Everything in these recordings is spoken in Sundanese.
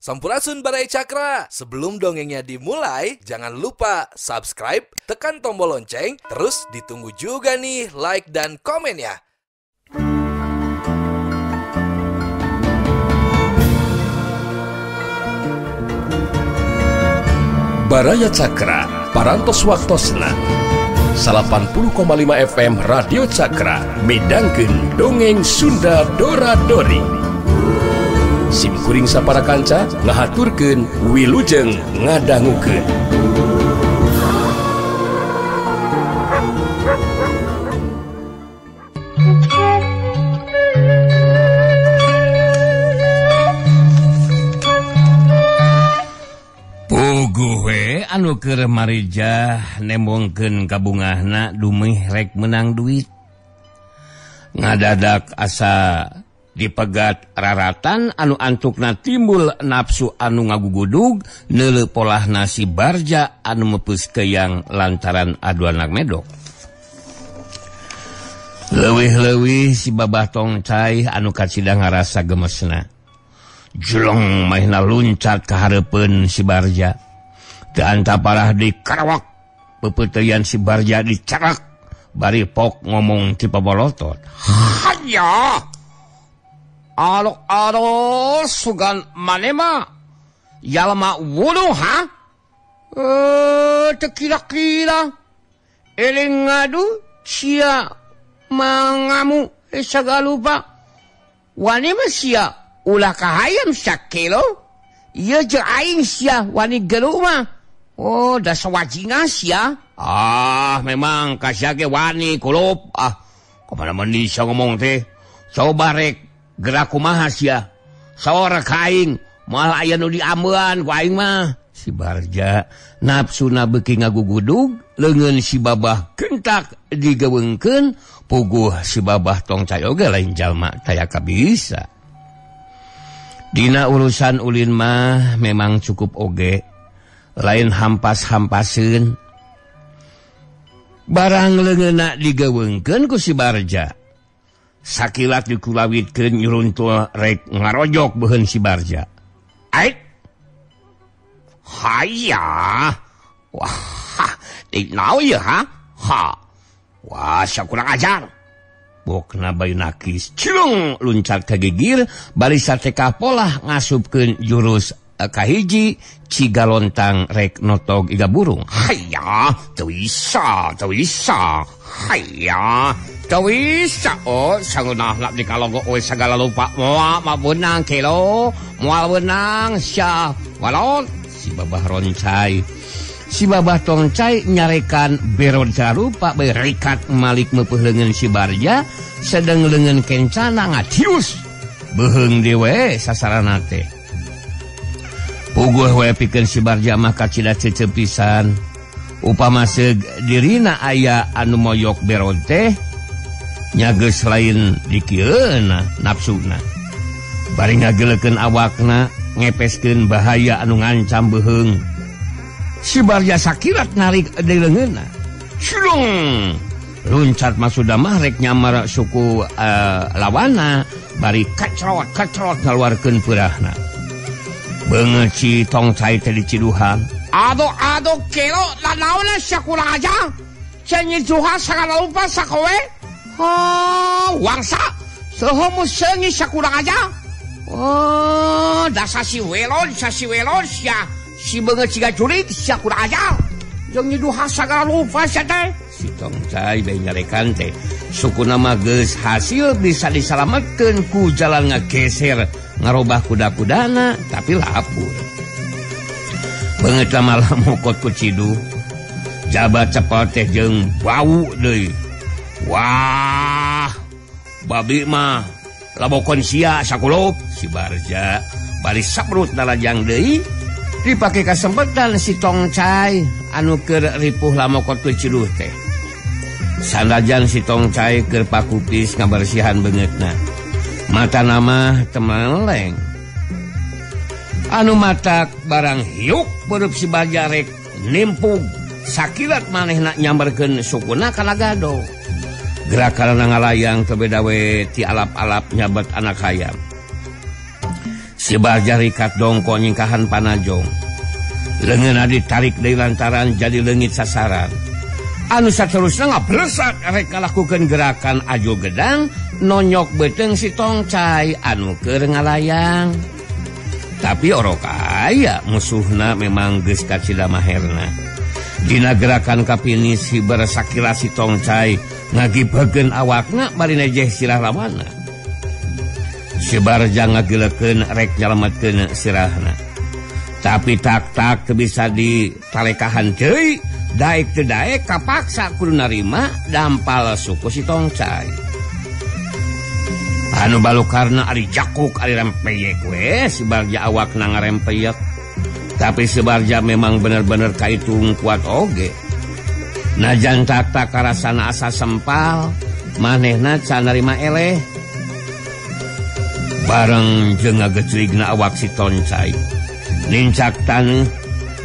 Sampurasun Barai Cakra. Sebelum dongengnya dimulai, jangan lupa subscribe, tekan tombol lonceng, terus ditunggu juga nih like dan komen ya. Baraya Cakra, parantos waktosna 80,5 FM Radio Cakra, midangkeun dongeng Sunda Dora-Dori. Simkuring sapara kanca ngahaturkeun wilujeng ngadangukeun. Puguh we anu keur marija nembongkeun kabungahna dumeh rek menang duit. Ngadadak asa dipegat raratan anu antukna timbul nafsu anu ngagugudug neuleu polahna si Barja anu mepeus keyang lantaran aduanak medok. Leuwih-leuwih si babah tongcai anu kacida ngarasa gemesna. Jeleng maehna luncat ka hareupeun si Barja. Teu anta parah dikarawak, pepeuteyan si Barja dicarak bari pok ngomong ti pabolotot. Haya! Alok sugan manema yalma wuluh ha? Tekira-kira eling ngadu sia mangamu sagalupa wani mah sia ulah kahayam sakilo ieu jeung aing sia wani gelu mah da sawajingan sia memang kasia ge wani kulup kumana meni sia ngomong teh coba rek gerak kumaha sia saora ka aing moal aya nu diambean ku aing mah. Si Barja nafsuna beuki ngagugudug leungeun si babah kentak digeweungkeun puguh si babah tongcai oge lain jalma tayaka bisa. Dina urusan ulin mah memang cukup oge lain hampas-hampaseun barang leungeunna digeweungkeun ku si Barja. Sakilat dikulawitkeun nyuruntul rek ngarojok beuheun si Barja. Ait. Haya. Wah, nau ya ha? Wah, sakurang ajar. Bokna bayi nakis. Cilung luncat ka gigir bari sateka polah ngasupkeun jurus kahiji cigalontang rek notog iga burung. Haya, teu bisa. Haya. Tawisa sangunah nak dikalogo segala lupa moal benang kelo moal benang sia walon si babah roncai si babah tongcai nyarekan beroda rupa berikat malik meupuh leungeun si Barja sedeng leungeun kencana ngatius beuheung dewe sasarana teh puguh we pikeun si Barja mah kacida cecep pisan upama seug dirina aya anu moyok berod teh nyageus lain dikieuna nafsuna bari ngagelekeun awakna ngepeskeun bahaya anu ngancam beuheung si Barja sakilat narik di leungeunna cilung luncat masuda mah rek nyamar suku lawana bari kacrot ngaluarkeun peurahna beungeut si tongcai teh diciduhan ado kelo lanaona sakurang aja cenyi juha sagala lupa sakowe wangsa sehomu sengi sakurang aja dasar si welon sia si beungeut siga jurig sakurang aja jeung nyiduha sagala lupa sia teh si tongcai bae nyarekan teh sukuna mah geus hasil bisa disalametkeun ku jalan ngageser ngarobah kuda-kudana tapi lapur beungeut malah mokot ku cidu jabat cepot teh jeung bau deui. Wah, babi mah labokon sia sakulup si Barja bari sabrut dalajang deui dipake kasempetan si tongcai anu keur ripuh lamokot teu ciduh teh. Sandajan si tongcai keur pakupis ngabersihan beungeutna. Matana mah teu meleng. Anu matak barang hiuk beureub si Barja rek nimpug sakilat manehna nyamberkeun sukuna kana gado. Gerakan ngalayang teu beda we ti alap-alap nyabat anak hayam. Si Barja rikat dongko nyingkahan panajong. Leungeunna ditarik deui lantaran jadi leungit sasaran. Anu saterusna ngablesat rek ngalakukeun gerakan ajo gedang nonyok beteung si Tongcai anu keur ngalayang. Tapi orok aya musuhna memang geus kacida maherna. Dina gerakan kapini si bersakila si Tongcai ngagibeukeun awakna bari nejeh sirah lawanna. Si Barja ngagilekeun rek nyalametkeun sirahna. Tapi tak-tak teu bisa ditalekahan deui, daek teu daek kapaksa kudu narima dampal suku si Tongcai. Anu balukarna ari jakuk ari rempeyek we, si Barja awakna ngarempeyek. Tapi si Barja memang bener-bener kaitung kuat oge. Najan tak-tak karasana asa sempal, manehna can narima eleh. Bareng jeung ngagecligna awak si Tongcai. Nincak taneuh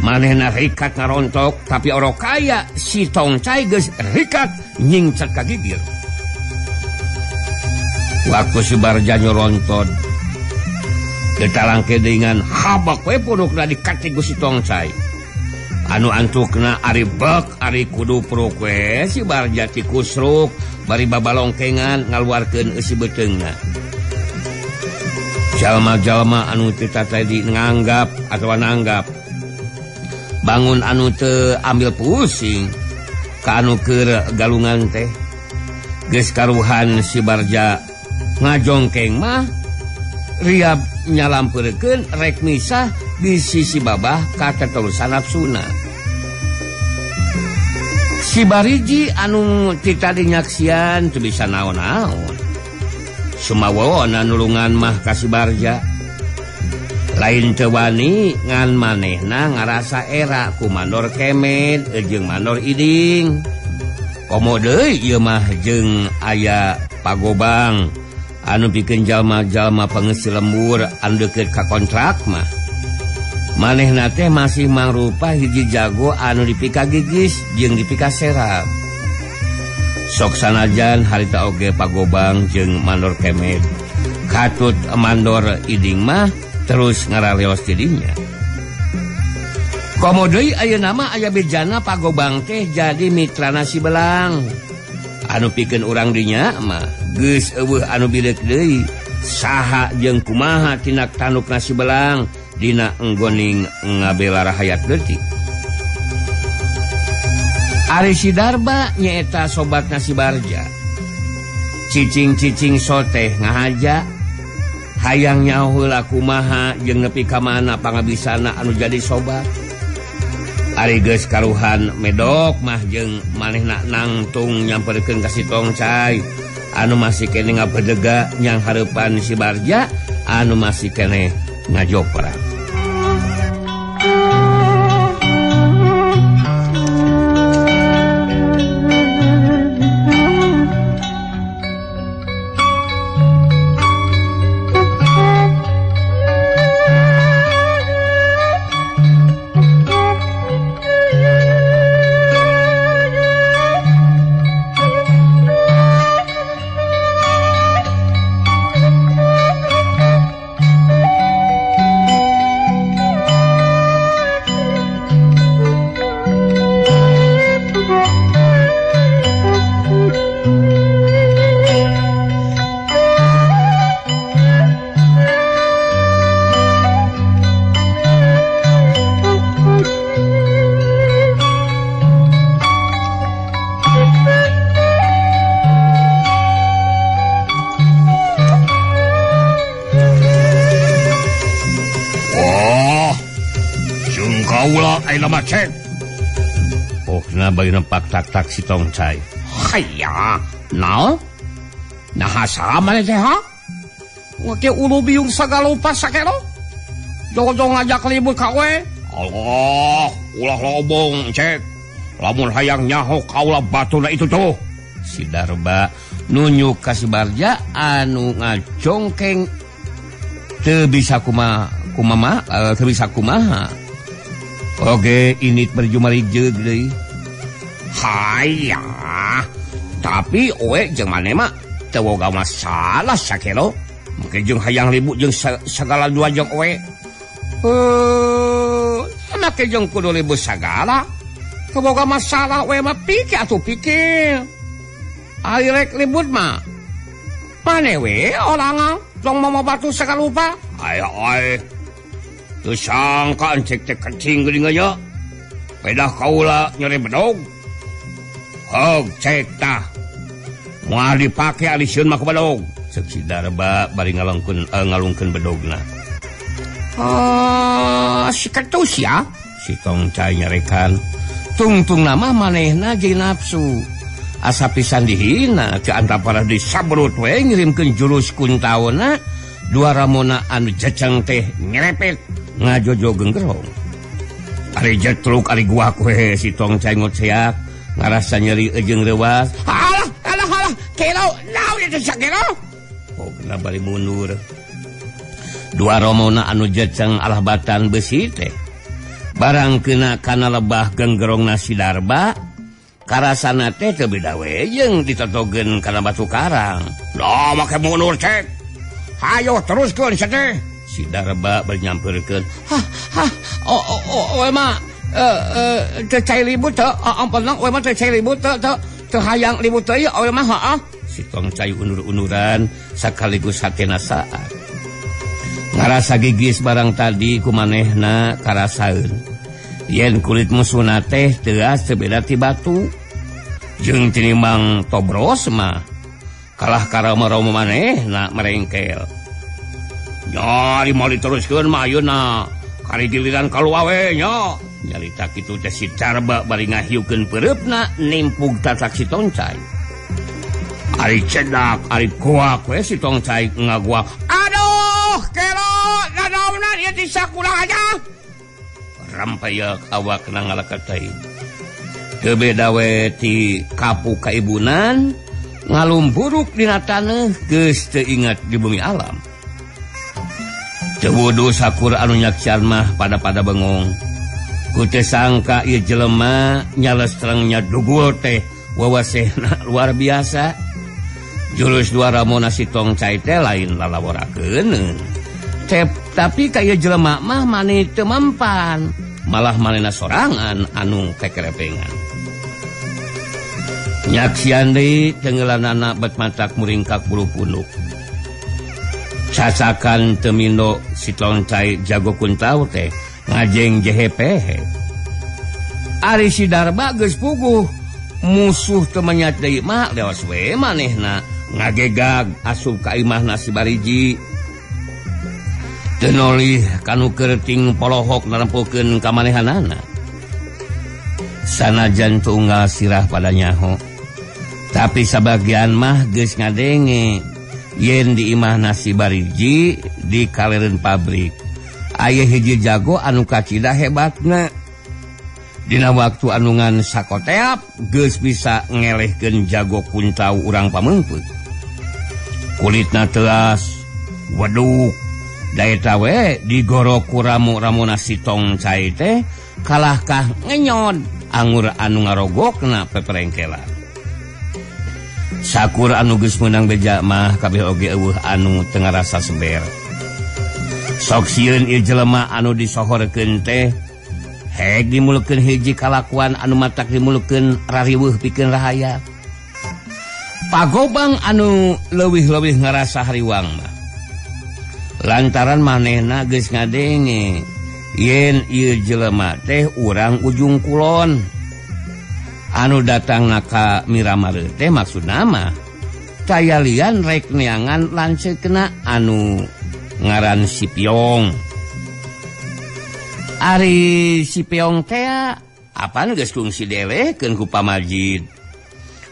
manehna rikat ngarontok, tapi orok kaya si Tongcai geus rikat nyingcek ka gigir. Waktu si Barja nyoronton getalangke dengan habak we pudukna dikati ku si Tongcai. Anu antukna ari bek ari kudu pruk we si Barja ti kusruk bari babalongkengan ngaluarkeun eusi beteungna. Jalma-jalma anu teu tadi nganggap atawa nanggap bangun anu teu ambil pusing ka anu keur galungan teh geus karuhan si Barja ngajongkeng mah riab nyalampeurkeun rek misah bisi si babah ka tetelusan nafsuna. Si Bariji anu ti tadi nyaksian teu bisa naon-naon. Sumawona nulungan mah ka si Barja. Lain teu wani ngan manehna ngarasa era ku mandor Kemet jeung mandor Iding. Komo deui ieu mah jeung aya pagobang anu pikeun jalma-jalma pangeus lembur anu deukeut ka kontrak mah. Manehna teh masih mangrupa hiji jago anu dipika gigis jeung dipika serap. Sok sanajan harita oge pagobang jeung mandor Kemet katut mandor Iding mah terus ngaraleos ti dinya. Komo deui ayeuna mah aya bejana pagobang teh jadi mitrana si Belang. Anu pikeun urang dinya mah geus eueuh anu bileuk deui saha jeung kumaha tindak tandukna si Belang dina enggoning ngabela rahayat leutik. Ari si Darba nyaeta sobatna si Barja. Cicing-cicing soteh ngahaja hayang nyaho heula kumaha jeung nepi ka mana pangabisana anu jadi sobat. Ari geus karuhan medok mah jeung manehna nangtung nyamperkeun ka si Tongcai anu masih keneh ngabedega nyang hareupan si Barja anu masih keneh ngajopra. Lama cek. Oh, na bayi nempak tak-tak si Tongcai. Haya, naon? Nah sama teh ha? Wake ulu biung sagalupa sakero? Jong-jong ngajak libur ka we? Allah, ulah lobong cek. Lamun hayang nyaho kaulah batuna itu tuh. Si Darba nunjuk ka si Barja anu ngajongkeng teu bisa teu bisa kumaha. Oke, ini berjumari jeug deui. Haya, tapi oe jeung maneh mah teu boga masalah sakelo. make jeung hayang ribut jeung sagala dua jok we. Make jeung kudu ribut sagala. Keboga masalah we mah pikir atuh pikir. Ari rek ribut mah. Mane we orang tong mau batu sakalupa. Aya oi. Teu sangka encek teh kencing geuning nya. Pedah kaula nyeri bedog. Hog cek tah. Moal dipake alisieun mah ku bedog. Ceuk si Darba bari ngalungkeun bedogna. Si ketus ya. Si Tongcai nyarekan. Tungtung nama manehna jadi nafsu. Asa pisan dihina ke antapara disabrut we ngirimkeun jurus kuntauna dua ramona anu jeceng teh nyerepet ngajojo genggerong. Ari jetruk ari guak we si Tongcai ngoceak ngarasa nyeri jeung reuas. Alah kelo naon eta sakelo? Oh kena bari mundur. Dua ramona anu jeceng alah batan besi teh. Barang kena kana lebah genggerongna si Darba karasana teh teu beda we jeung ditotogeun kana batu karang. Da make mundur cek. Hayo teruskeun cenah. Si Darba bari nyampeurkeun. We mah teu cai ribut teu ampunna we mah teu cai ribut teu hayang ribut teu we mah heuh. Si Tongcai undur-unduran sakaligus hatena saat. Ngarasa gigis barang tadi kumanehna karasaeun. Yen kulit musuhna teh teuas teu beda ti batu. Jeung tinimbang tobros mah kalah karama-rama manehna merengkel. Nya di moal diteruskeun mah ayeuna kari giliran kalua we nya. Nyarita kitu teh si Darba bari ngahiukeun peureupna nimpug tatak si Tongcai. Ari cedak ari kuak we si Tongcai ngaguak. Aduh kelo nanaonna ieu ti sakulang aja. Rampayak awakna ngalakatai. Teu beda we ti kapu kaibunan ngalumburuk dina taneuh geus teu ingat di bumi alam. Teu wudu sakur anu nyakcian mah pada bengong. Ku teu sangka ieu jelema nyalestrengnya dugul teh wawasehna luar biasa. Jurus dua ramona si Tongcai teh lain lalaworakeun. Tapi kaya jelema mah maneh teu mempan, malah manehna sorangan anu kekerepengan. Nyaksian deui tenggelanana bet matak muringkak bulu punduk. Cacakan teu mindo si Tongcai jago kuntau teh ngajeng jehepehe. Ari si Darba geus puguh musuh teu menyat deui mah leos we manehna ngagegag asup ka imahna si Bariji. Tenolih kanu kerting polohok narempukeun kamanehanana. Sanajan tunggal sirah pada nyaho, tapi sabagian mah geus ngadenge yen di imahna si Bariji di kalereun pabrik aya hiji jago anu kacida hebatna. Dina waktu anu ngan sakoteap geus bisa ngelehkeun jago kuntau urang pameungpeut. Kulitna teuas, weduk, daeta we digoro ku ramu-ramuna si Tongcai teh kalahkah ngenyod anggur anu ngarogokna peperengkelan. Sakur anu geus meunang beja mah kabeh oge eueuh anu teu ngarasa seber. Sok sieun ieu jelema anu disohorkeun teh heg dimuleukeun hiji kalakuan anu matak dimuleukeun rariweuh pikeun rahaya. Pagobang anu leuwih-leuwih ngarasa hariwang mah lantaran manehna geus ngadenge yen ieu jelema teh urang ujung kulon. Anu datang ka Miramare teh maksudna mah tayalian rek neangan lanceukna anu ngaran si Piong. Ari si Piong teh apaan geus kungsi delekeun ku Pamajid.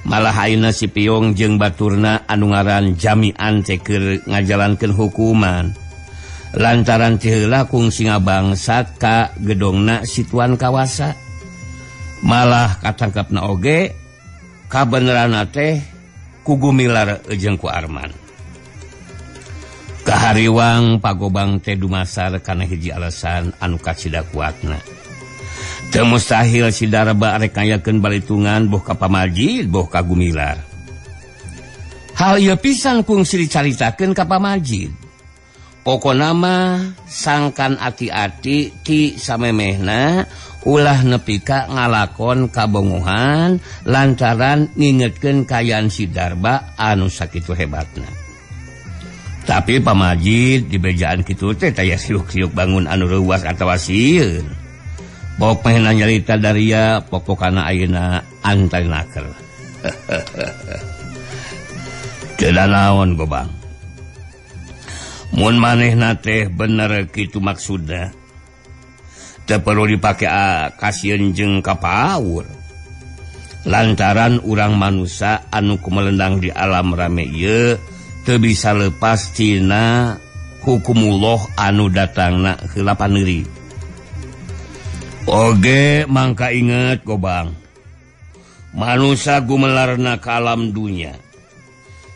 Malah ayeuna si Piong jeung baturna anu ngaran Jamian teh keur ngajalankeun hukuman. Lantaran teh heula kungsi ngabangsat ka gedongna si Tuan Kawasa. Malah katangkapna oge kabeneranna teh ku Gumilar jeung ku Arman. Kahariwang pagobang teh dumasar kana hiji alasan anu kacida kuatna. Teu mustahil si Darba rek ngayakeun balitungan boh ka Pamajid boh ka Gumilar. Hal ieu pisan kungsi dicaritakeun ka Pamajid. Pokona mah sangkan ati-ati ti samemehna ulah nepi ka ngalakon kabongohan lantaran ngingetkeun kayaan si Darba anu sakitu hebatna. Tapi Pamajid di bejaan kitu teh taya siuk-siuk bangun anu reuwas atawa sieun. Bok mehna nyarita daria pokokana ayeuna antarinaker. Teu naon Gobang. Mun manehna teh bener kitu maksudna. Teu perlu dipake kasieun jeung kapaur. Lantaran urang manusia anu kumelendang di alam rame ieu teu bisa lepas tina hukumullah anu datangna heula paneuri. Oge mangka inget Gobang. Manusia gumelarna ka alam dunya.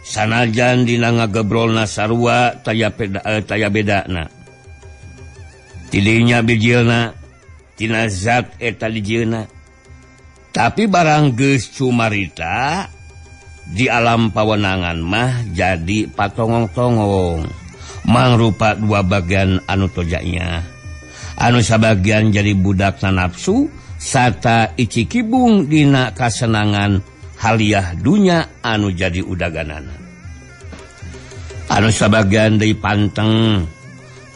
Sanajan dina ngagebrolna sarua taya bedana. Tidinya bijilna tina zat eta dijieuna. Tapi barang geus cumarita di alam pawenangan mah jadi patongong-tongong. Mangrupa dua bagian anu tojanya. Anu sabagian jadi budak nafsu sarta icikibung dina kasenangan haliah dunya anu jadi udaganana. Anu sabagian deui panteng,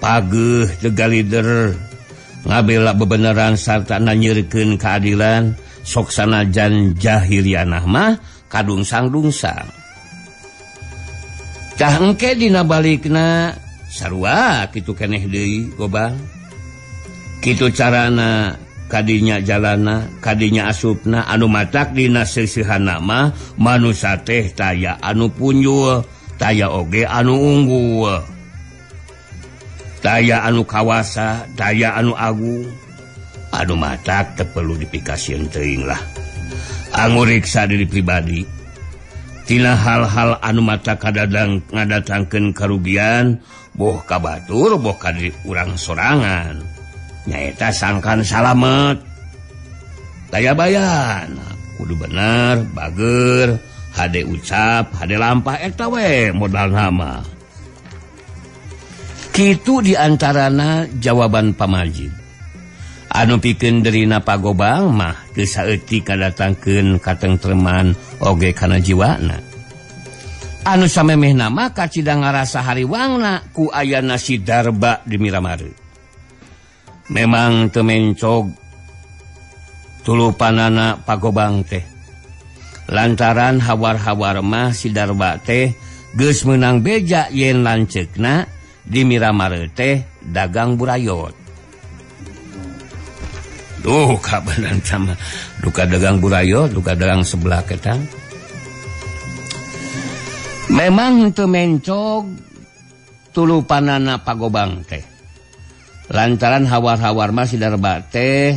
pageuh tegalider, ngabela bebeneran sarta nanyeurekeun keadilan, sok sanajan jahilianah mah kadungsang-dungsang. Cah engke dina balikna sarua kitu keneh deui Gobang. Kitu carana kadinya jalana, kadinya asupna, anu matak dina seusehanna mah manusia teh taya anu punjul, taya oge anu unggul, taya anu kawasa, taya anu agung. Anu matak teu perlu dipikasieun teuing lah. Anggo riksa diri pribadi tina hal-hal anu matak kadadang ngadatangkeun karugian, boh ka batur, boh ka diri urang sorangan. Nyaeta sangkan salamet. Daya bayan kudu bener, bager, hade ucap, hade lampah eta we modal nama. Kitu diantarana jawaban Pamajid. Anu pikeun derina Pagobang mah teu saeutik kadatangkeun katengtreman oge kana jiwana. Anu samemehna mah kacidang ngarasa hariwangna ku ayana si Darba di Miramare. Memang temencog tulupanana Pagobang teh. Lantaran hawar-hawar mah si Darba teh geus meunang beja yen lanceukna di Miramare teh dagang burayot. Duh kabenan sama duka dagang burayot, duka dagang sebelah ketang. Memang temencog tulupanana Pagobang teh. Lantaran hawar-hawar mah si Darba teh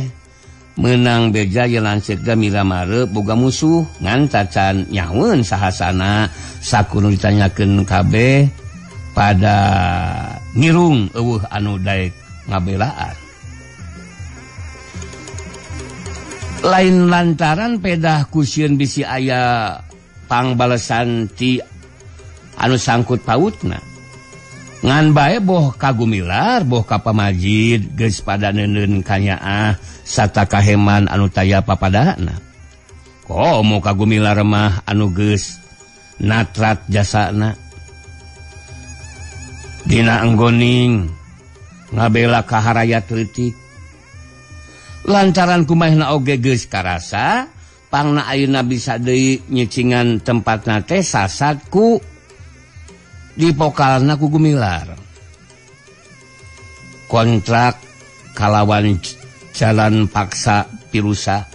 menang beja ye lanceuk ka Miramare boga musuh ngan cacan nyaweun sahasana sakunu ditanyakeun kabeh pada ngirung eueuh anu daek ngabelaan. Lain lantaran pedah kusieun bisi aya pangbalesan ti anu sangkut pautna. Ngan bae boh kagumilar, boh ka Pamajid geus pada neuneun kanyaah sarta kaheman anu taya papadana. Komo kagumilar mah anu geus natrat jasana. Dina enggoning ngabela ka harayat leutik. Lantaran kumahna oge geus karasa, pangna ayeuna bisa deui nyecingan tempatna teh sasad ku dipokalna ku gumilar. Kontrak kalawan jalan paksa pirusa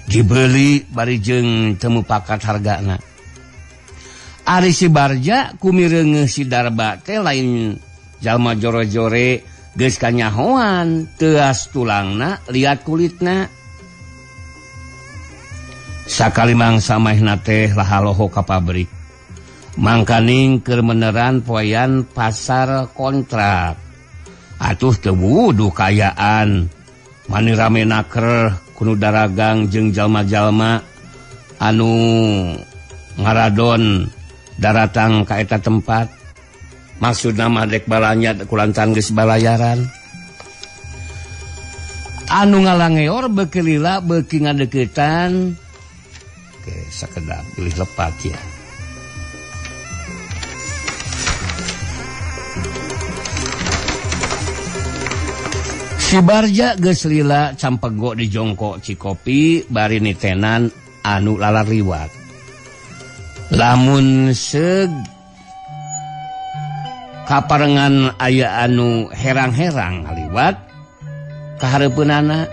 dibeli bari jeung teu mupakat hargana. Ari si Barja kumireungeuh si Darba teh lain jalma jore-jore geus kanyahoan teuas tulangna liat kulitna. Sakali mangsa mahna teh lahaloho ka pabrik. Mangkaning keur meneran poean pasar kontrak. Atuh teu wudu kayaan. Mani ramenaker kudu daragang jeung jalma-jalma anu ngaradon daratang ka eta tempat. Maksudna mah dek balanya kulantan geus balayaran. Anu ngalangeor beuki lila beuki ngadeukeutan. Oke, sakedap pilih lepat ya. Si Barja geus lila campego di jongkok Cikopi bari nitenan anu lalar liwat. Lamun seug kaparengan aya anu herang-herang ngaliwat kahareupeunana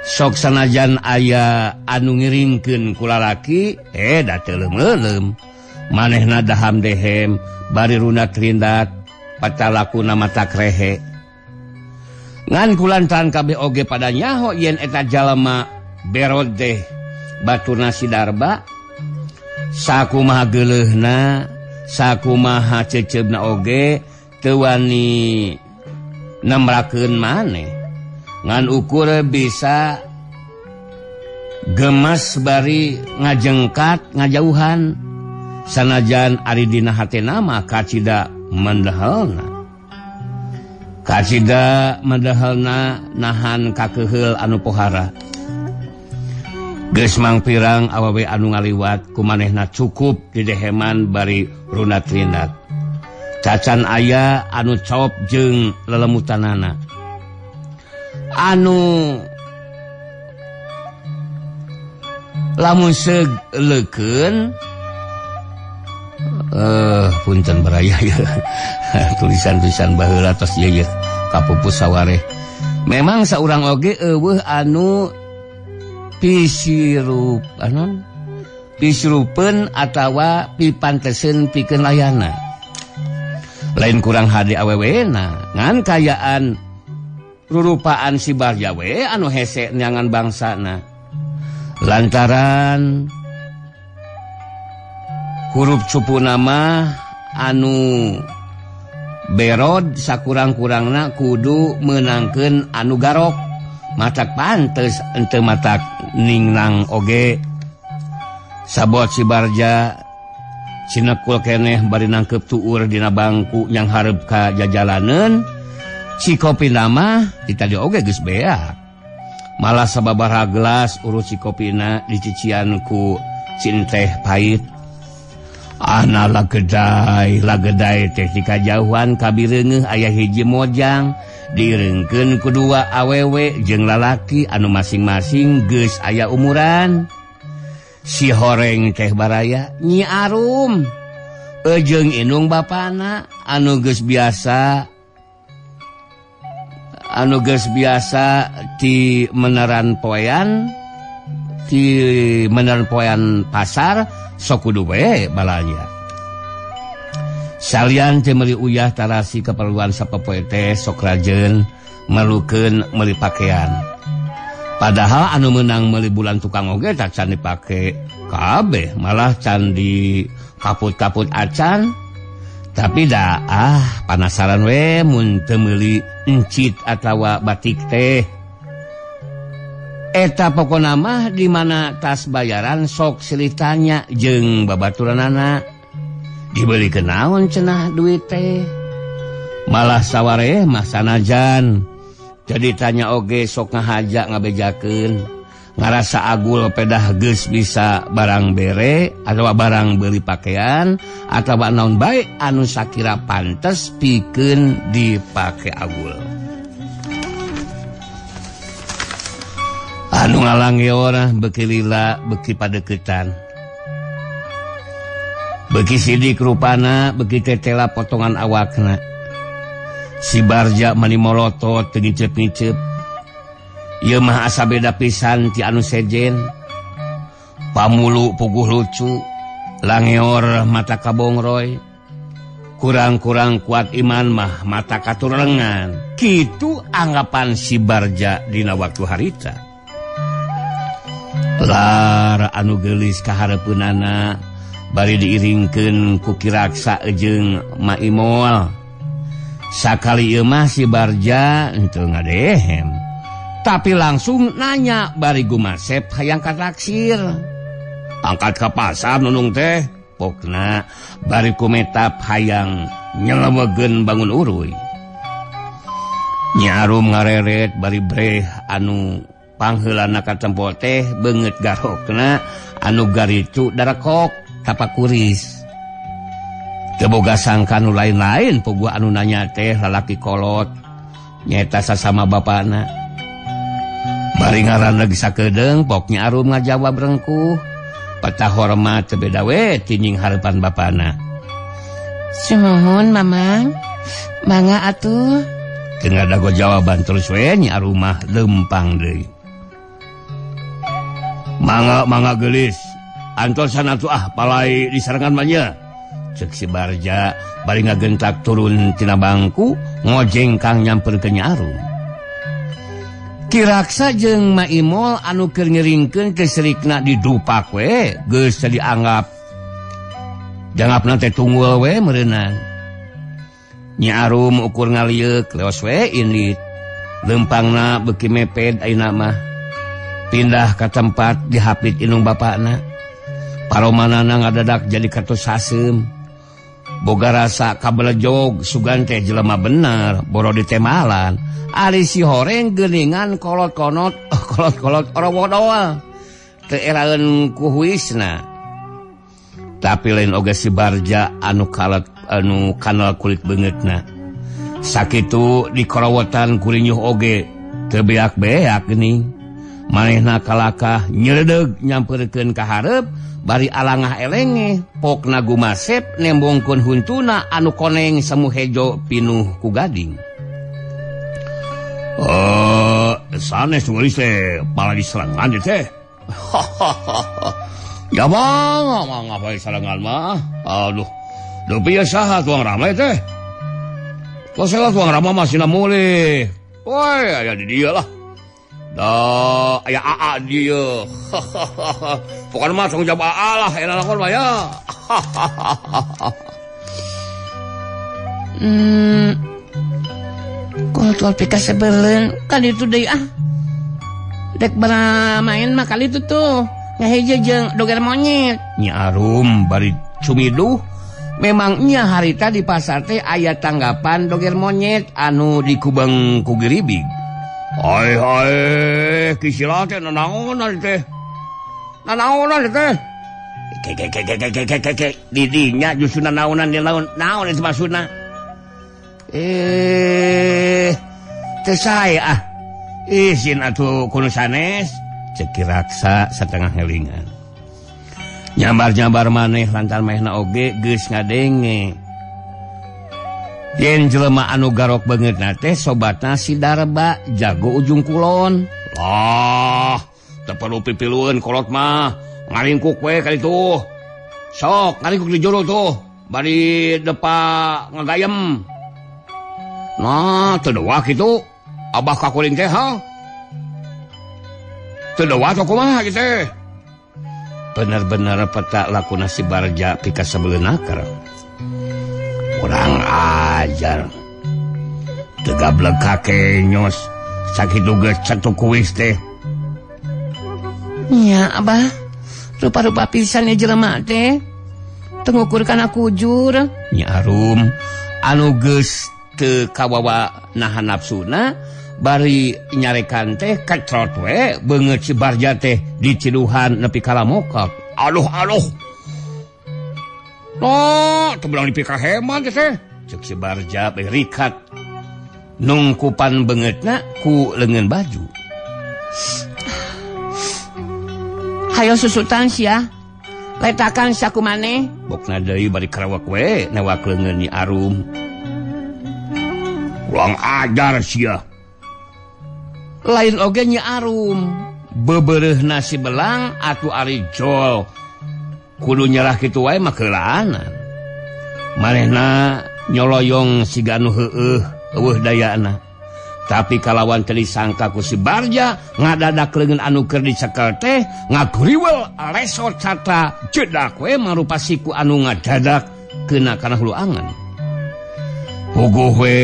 sok sanajan aya anu ngiringkeun ku lalaki da teu leum-leum manehna daham dehem bari runat rindak patalakuna mata krehe ngan kulantaran kabeh oge pada nyaho yen eta jalema berod teh baturna si Darba sakumaha geuleuhna sakumaha ceceubna oge teu wani nemrakeun maneh ngan ukur bisa gemas bari ngajengkat ngajauhan sanajan ari dina hatena mah kacida mendehelna nahan kakeheul anu pohara geus mangpirang awewe anu ngaliwat kumanehna cukup di deheman bari runat rindat cacan aya anu cop jeung lelemutanana anu lamun seug leukeun punten baraya ya tulisan-tulisan baheula tos ieu kapupus sawareh memang saurang oge eueuh anu pisirupeun atawa pipanteseun pikeun layana lain kurang hade awewena ngan kayaan rurupaan si Barja we anu hese nyangan bangsana lantaran huruf cupuna mah anu berod sakurang-kurangna kudu meunangkeun anu garok matak pantes henteu matak ningnang oge sabot si Barja cinekul keneh bari nangkep tuur dina bangku yang hareup ka jajalaneun Cikopina mah ditadi oge geus beak malah sababaraha gelas urus Cikopina dicician ku cinteh pait ana lagedai teh di kajauhan kabireungeuh aya hiji mojang direungkeun ku dua awewe jeung lalaki anu masing-masing geus aya umuran si horeng teh baraya Nyi Arum jeung indung bapana anu geus biasa ti meneran poean pasar sok kudu we balanya salian teu meuli uyah tarasi keperluan sapopoe teh sok rajeun melukeun meuli pakean padahal anu meunang meuli bulan tukang oge tak can dipake kabeh malah can di kaput-kaput acan tapi panasaran we mun teu meuli encit atawa batik teh eta pokona mah di mana tas bayaran sok silitanya jeung babaturanana dibelikeun naon cenah duit teh malah sawareh mah sanajan jadi tanya oge sok ngahaja ngabejakeun ngarasa agul pedah geus bisa barang bere atawa barang beli pakaian atawa naon bae anu sakira pantes pikeun dipake agul anu ngalange orang beuki lila beuki padeuketan beuki sidik rupana beuki tetela potongan awakna si Barja mani molotot teu ngicep-ngicep ieu mah asa beda pisan ti anu sejen pamulu puguh lucu langeor mata kabongroy kurang-kurang kuat iman mah mata katur lengan kitu anggapan si Barja dina waktu harita lar anu geulis kahareupeunana bari diiringkeun ku Kiraksa jeung Maimol sakali ieu mah si Barja henteu ngadehem tapi langsung nanya bari gumasep hayang kataksir angkat ka pasar nunung teh pokna bari kumetap hayang nyelewegeun bangun uruy. Nyi Arum ngareret bari breh anu pangheulana ka tempo teh beungeut garokna anu garitu darakok tapakuris. Teu boga sangka nu lain-lain pugua anu nanya teh lalaki kolot nyaeta sasama bapana. Bari ngaran lagi sakedeung pok Nyi Arum ngajawab rengkuh patah hormat teu beda we tining hareupan bapana. Sunuhun Mamang, mangga atuh. Teu ngadago jawaban terus we Nyi Arum mah lempang deui. Mangga geulis. Antosan atuh palai disarengan mah nya. Cek si Barja bari ngagentak turun tina bangku ngojeng kang nyamperkeun Nyi Arum. Kiraksa jeung Maimol anu keur ngiringkeun teh serikna didupak we geus dianggap jangapna teh tunggul we meureunang. Nyi Arum ukur ngalieuk leos we indit. Lempangna beuki meped ayeuna mah. Pindah ka tempat dihapit inung bapana. Paromanana ngadadak jadi katos haseum. Boga rasa kabelejog sugan teh jelema bener boro ditemalan. Ari si horeng geuningan kolot-kolot orowodoal. Teu eraeun ku huisna. Tapi lain oge si Barja anu kanal kulit beungeutna. Sakitu dikorowotan kurinyuh oge teu beak-beak geuning. Manehna kalakah nyeredeg nyamperkeun ka hareup bari alangah elenge pokna gumasep nembongkeun huntuna anu koneng samu hejo pinuh ku gading. Sanes geus teh pala diserangan teh. Ya bang, apa serangan mah? Aduh, biasa tuang ramai teh. Kalau tuang ramai masih namule. Woi, aya di dia lah. Dah, aya AA dia. Pokoknya mah tanggung jawab AA lah, enak lakon mah ya. Kalau pika sebelen kali itu deh dek bermain mah kali itu tuh ngaheje jeung doger monyet. Nyi Arum bari cumiduh memangnya harita di pasar teh aya tanggapan doger monyet anu dikubeng ku geribig. Hai kisila teh nanaonan teh. Nanaonan teh. Ke didinya justru nanaonan di laun. Naon itu maksudna? Teu saya izin atuh kudu sanes. Ceki raksa satengah helingan. Nyambar-nyambar maneh lantaran mehna oge geus ngadenge. Yen jelema anu garok beungeutna teh sobatna si Darba jago ujung kulon. Lah, teu perlu pipilueun kolot mah. Ngaringkuk we kali tuh. Sok ngaringkuk di jero tuh. Bari depa ngagayem. Nah, teu doa kitu. Abah kakuring teh ha. Teu doa teh kumaha kitu teh. Bener-bener peta lakuna si Barja pika sabeuleun akar. Kurang ajar. Tegablek kake nyos. Sakitu geus catu kuis teh. Ya, Abah. Rupa-rupa pisan ya jelema teh. Teu ngukurkan aku jujur. Nyi Arum anu geus teu kawawa nahan nafsuna bari nyarekan teh kacrot we beungeut si Barja teh diciduhan nepi ka lamokot. Aduh. Oh, teu belang dipika hemat teh. Cek si Barja berikat nungkupan beungeutna ku leungeun baju. Hayo susutan sia. Letakan saku maneh. Bokna deui bari karawak we newak leungeun Nyi Arum. Kurang ajar sia. Lain oge Nyi Arum. Bebeureuhna si belang atuh ari jol. Kudu nyerah kitu wae mah keulaanan. Manehna nyoloyong siga anu heueuh eueuh dayana. Tapi kalawan teu disangka ku si Barja ngadadak leungeun anu keur dicekel teh ngagriwel lesot sarta jedak we marupa siku anu ngadadak keuna kana hulu angan. Puguh we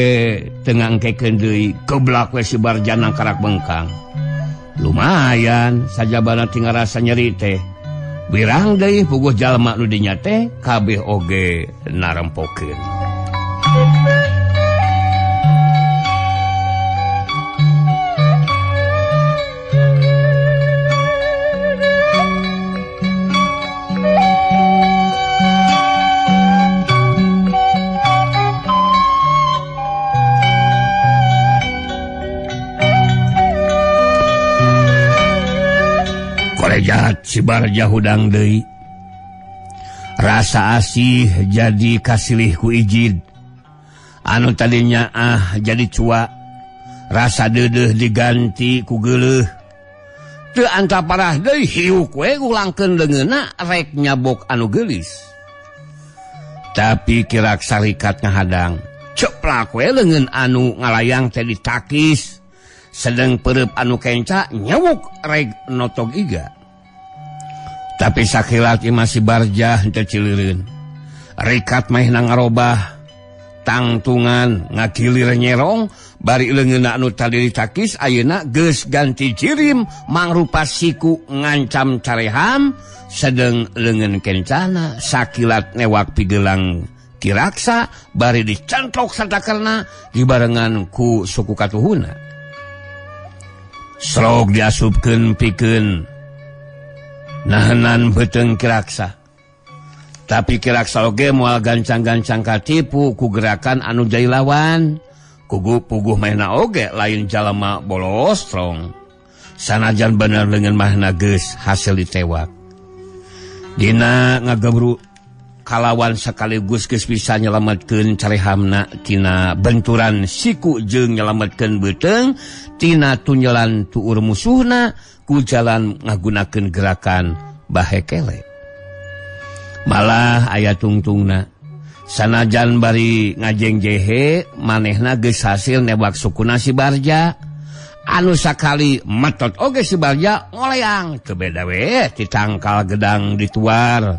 teu ngangkekeun deui keblak we si Barja nangkarak bengkang. Lumayan sajabana tinggal rasa nyeri teh. wirang deui puguh jalma nu dinya teh kabeh oge narempokeun. Korejat si Barja hudang deui. Rasa asih jadi kasilih ku Ijid. Anu tadinya jadi cua. Rasa deudeuh diganti ku geuleuh. Teu anta parah deui hiuk we ulangkeun leungeunna rek nyabok anu geulis. Tapi kirak sarikat ngahadang. Ceplak we leungeun anu ngalayang teh ditakis. Sedang pereup anu kenca nyawuk reg notog iga. Tapi sakilat imah si Barja henteu cilireun. Rikat mah ngarobah tangtungan ngakilir nyerong bari leungeunna anu tadi ditakis ayeuna geus ganti jirim mangrupa siku ngancam careham sedeng leungeun kencana sakilat newak pigelang Kiraksa bari dicantok satakarna dibarengan ku suku katuhuna. Srog diasupkeun pikeun nahenan beuteung Kiraksa. Tapi Kiraksa oge moal gancang-gancang katipu ku gerakan anu jai lawan. Puguh mahna oge lain jalema bolostrong. Sanajan bener leungeun mahna geus hasil ditewak. Dina ngagebru kalawan sekaligus geus bisa nyelametkeun carehamna tina benturan siku jeung nyelametkeun beuteung tina tunjelan tuur musuhna ku jalan ngagunakeun gerakan bahekele. Malah aya tungtungna sanajan bari ngajeng jehe manehna geus hasil nebak sukuna si Barja. Anu sakali metot oge si Barja ngoleang teu beda we ti tangkal gedang dituar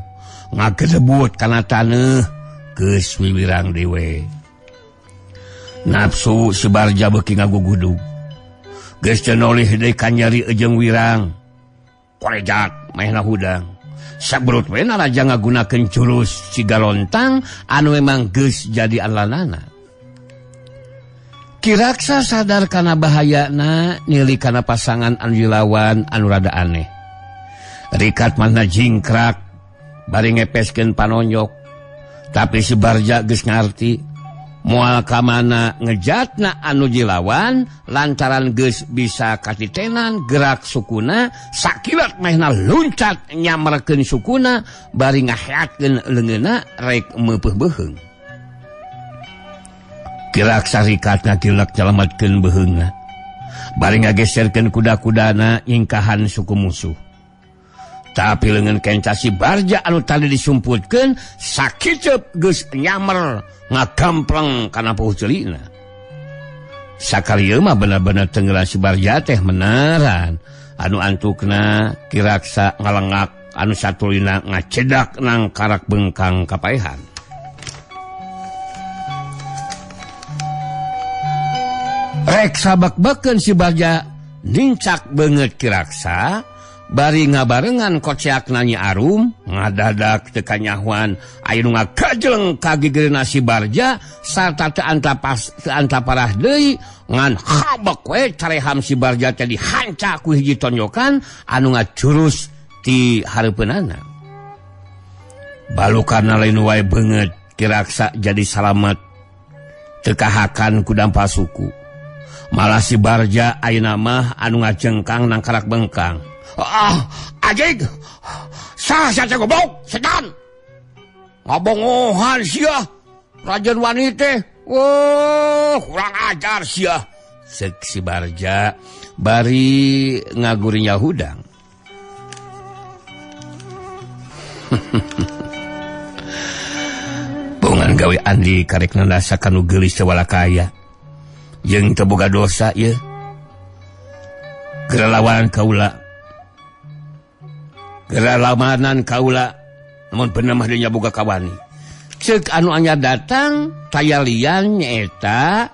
ngagedebut kana taneuh geus wiwirang dewe. Nafsu si Barja beuki ngagugudug geus cenolih deui ka nyeri jeung wirang. Korejat maehna hudang sabrut we naraja ngagunakeun jurus siga lontang anu memang geus jadi anlanana. Kiraksa sadar kana bahayana nili kana pasangan anu dilawan anu rada aneh. Rikat manna jingkrak bari ngepeskeun panonjok. Tapi si Barja geus ngarti moal ka mana ngejatna anu dilawan lantaran geus bisa katitenan gerak sukuna sakilat mahna luncat nyamerkeun sukuna bari ngaheatkeun leungeunna rek meupeuh beuheung. Kiraksa rikat ngagilak nyalametkeun beuheungna bari ngageserkeun kuda-kudana nyingkahan suku musuh. Tapi leungeun kenca si Barja anu tadi disumputkeun sakicep geus nyamer ngagampleng kana pueuh ceulina. Sakalieu mah bener-bener tenggelan si Barja teh menaran anu antukna Kiraksa ngalengak anu satulina ngacedak nang karak bengkang kapaehan. Rek sabak-bakeun si Barja nincak beungeut Kiraksa bari ngabarengan koceakna Nyi Arum ngadadak teu kanyahoan aya nu ngagajleng ka gigireunna si Barja sarta teu anta parah deui ngan habek we careham si Barja teh dihanca ku hiji tonjokan anu ngajurus ti hareupeunana. Balukarna lain wae beungeut Kiraksa jadi salamet teu kahakan ku dampal suku. Malah si Barja ayeuna mah anu ngajengkang nang karak bengkang. Ajig, sah saja goblok, setan. Ngabongohan sia, rajan wanita. Kurang ajar sia. Sek si Barja bari ngagurinya hudang. Bungan gawe andi karek nandasa kanu geulis sewalakaya. Jeung teu boga dosa ieu. Gerelawanan kaula namun bener mah dinya boga kawani. Ceuk anu anyar datang taya lian nyaeta